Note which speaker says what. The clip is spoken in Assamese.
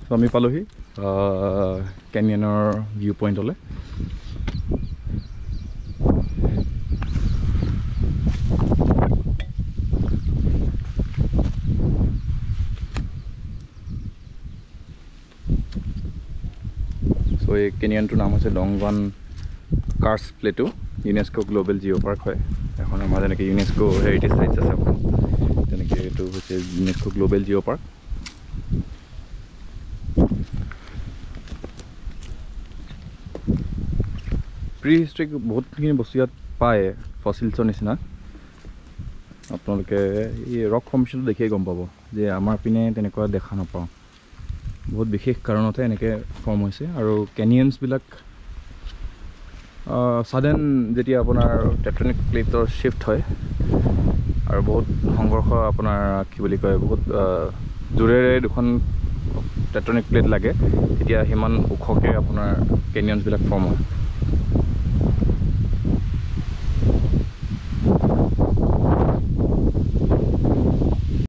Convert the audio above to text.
Speaker 1: তো আমি পালোহি কেনিয়নৰ ভিউ পইণ্টলৈ। চ' এই কেনিয়নটোৰ নাম হৈছে Dong Van karst plateau, UNESCO global geo' park হয়। এখন আমাৰ যেনেকৈ ইউনেস্কো হেৰিটেজ চাইটছ আছে এখন, তেনেকৈ এইটো হৈছে UNESCO global geo' park. Pre historic বহুতখিনি বস্তু ইয়াত পায়, ফচিলছৰ নিচিনা। আপোনালোকে এই ৰক ফৰ্মেশ্যনটো দেখিয়ে গম পাব যে আমাৰ পিনে তেনেকুৱা দেখা নাপাওঁ। বহুত বিশেষ কাৰণতে এনেকৈ ফৰ্ম হৈছে। আৰু কেনিয়নছবিলাক ছাডেন যেতিয়া আপোনাৰ টেকটনিক প্লেটৰ শ্বিফ্ট হয় আৰু বহুত সংঘৰ্ষ আপোনাৰ কি বুলি কয়, বহুত জোৰেৰে দুখন টেকটনিক প্লেট লাগে, তেতিয়া সিমান ওখকৈ আপোনাৰ কেনিয়নছবিলাক ফৰ্ম হয়।